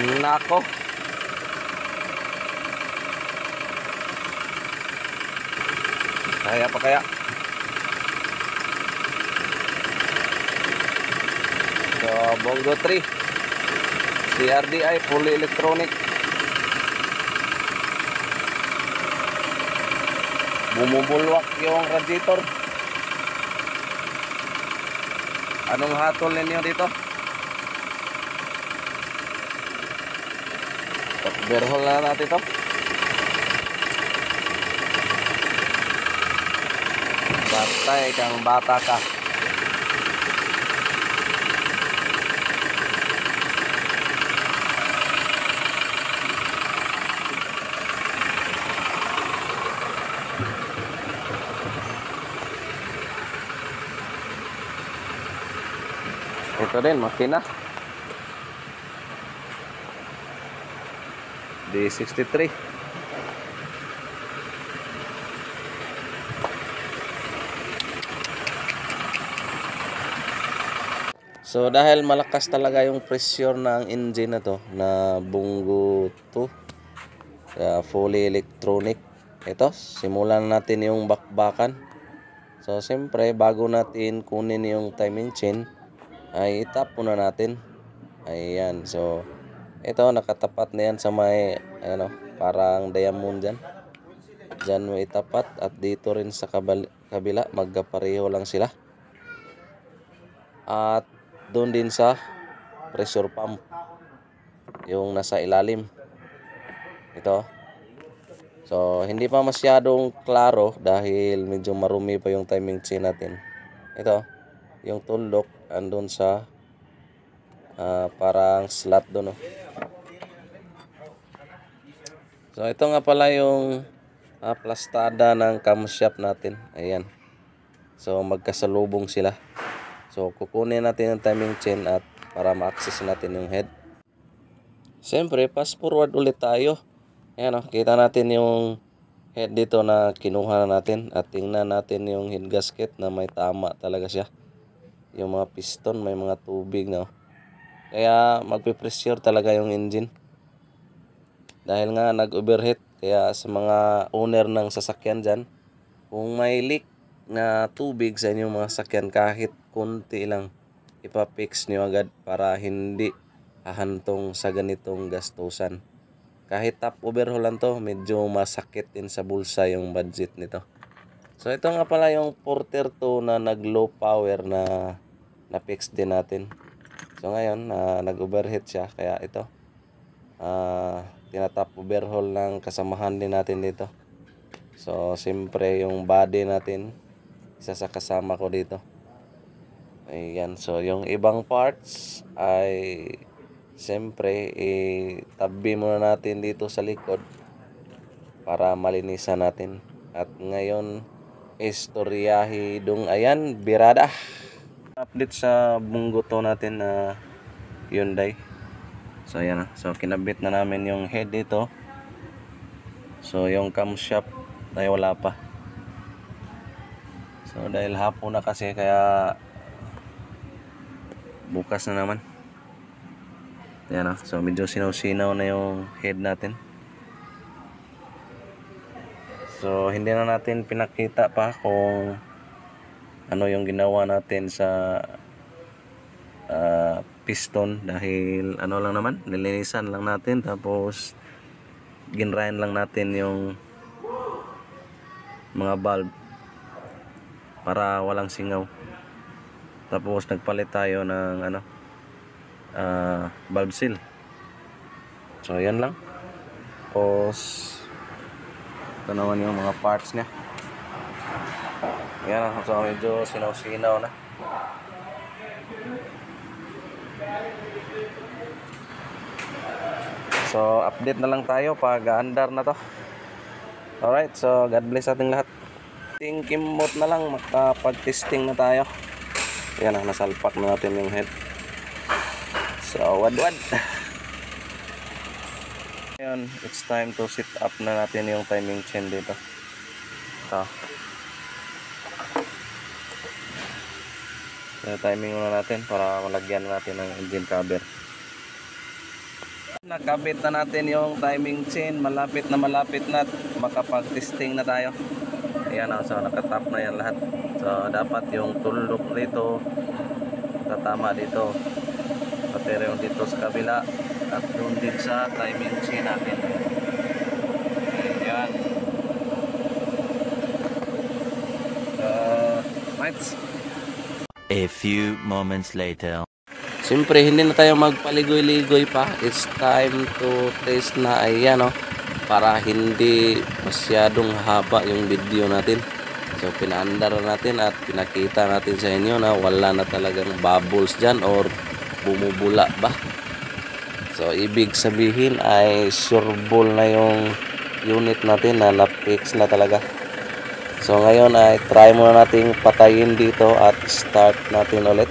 Nako. Kaya pa kaya? So, Bongo 3. CRDI, fully electronic. Bumubulwak yung radiator. Anong hatol ninyo dito? Overhaul na natin ito. Batay kang bata ka. Ito din, makina D63. So dahil malakas talaga yung pressure ng engine na to, na Bongo 2, fully electronic. Ito, simulan natin yung bakbakan. So siyempre bago natin kunin yung timing chain ay itap muna natin. Ayan, so ito nakatapat na yan sa may ano, parang diamond dyan. Dyan mo itapat, at dito rin sa kabila magkapareho lang sila. At doon din sa pressure pump, yung nasa ilalim. Ito. So hindi pa masyadong klaro dahil medyo marumi pa yung timing chain natin. Ito, yung tuldok andun sa parang slot doon, oh. So ito nga pala yung plastada ng camshaft natin. Ayan. So magkasalubong sila. So kukunin natin yung timing chain at para ma-access natin yung head. Siyempre, fast forward ulit tayo. Ayan, oh, kita natin yung head dito na kinuha na natin, at tingnan natin yung head gasket na may tama talaga siya. Yung mga piston may mga tubig na, oh. Kaya magpe-pressure talaga yung engine. Dahil nga nag-overheat, kaya sa mga owner ng sasakyan dyan, kung may leak na tubig sa inyong mga sasakyan, kahit kunti lang, ipapix nyo agad para hindi hahantong sa ganitong gastusan. Kahit top overhaul lang to, medyo masakit din sa bulsa yung budget nito. So ito nga pala yung Porter 2 na nag-low power na na-fix din natin. So ngayon, nag-overheat siya, kaya ito tinatap overhaul ng kasamahan din natin dito. So siyempre yung body natin, isa sa kasama ko dito. Ayan, so yung ibang parts ay siyempre itabi muna natin dito sa likod para malinisan natin. At ngayon, istoryahi dong ayan, birada. Update sa Bongo 2 natin na Hyundai. So ayan, so kinabit na namin yung head dito. So yung camshaft ay wala pa. So dahil hapon na kasi, kaya bukas na naman. Ayan, so medyo sinaw-sinaw na yung head natin. So hindi na natin pinakita pa kung ano yung ginawa natin sa piston, dahil ano lang naman, nilinisan lang natin, tapos ginrain lang natin yung mga valve para walang singaw. Tapos nagpalit tayo ng ano, valve seal. So yan lang. Tapos ito naman yung mga parts nya. Yan, so medyo sinaw-sinaw na. So update na lang tayo pag aandar na to. Alright, so God bless ating lahat. Kimot na lang, makapag-testing na tayo. Yan, nasalpak na natin yung head. So wad-wad. Ngayon, it's time to set up na natin yung timing chain dito. Ito. So timing muna natin para malagyan natin ng engine cover. Nakabit na natin yung timing chain. Malapit na makapag-testing na tayo. Ayan, so nakatap na yan lahat. So dapat yung tuldok dito tatama dito, pati rin dito sa kabila at doon din sa timing chain natin. Ayan. Mates. A few moments later. Siyempre, hindi na tayo magpaligoy-ligoy pa. It's time to test na. Ayan, para hindi masyadong haba yung video natin. So, pinaandar natin at pinakita natin sa inyo na wala na talagang bubbles dyan or bumubula ba. So, ibig sabihin ay sureball na yung unit natin na na-fix na talaga. So, ngayon ay try muna nating patayin dito at start natin ulit.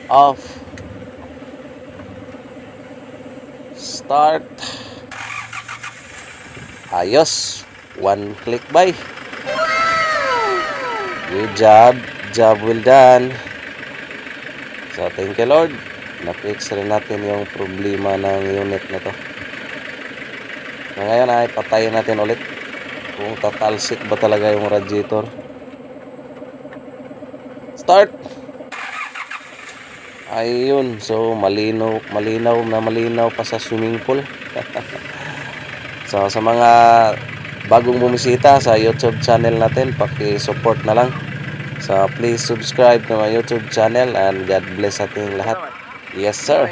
Off. Start. Ayos. One click by. Good job. Job well done. So, thank you Lord. Na-fix rin natin yung problema ng unit na to. So, ngayon ay patayin natin ulit kung tatalsik ba talaga yung radiator. Start. Ayun, so malinaw pa sa swimming pool. So sa mga bagong bumisita sa YouTube channel natin, paki-support na lang. So please subscribe to my YouTube channel and God bless ating lahat. Yes sir.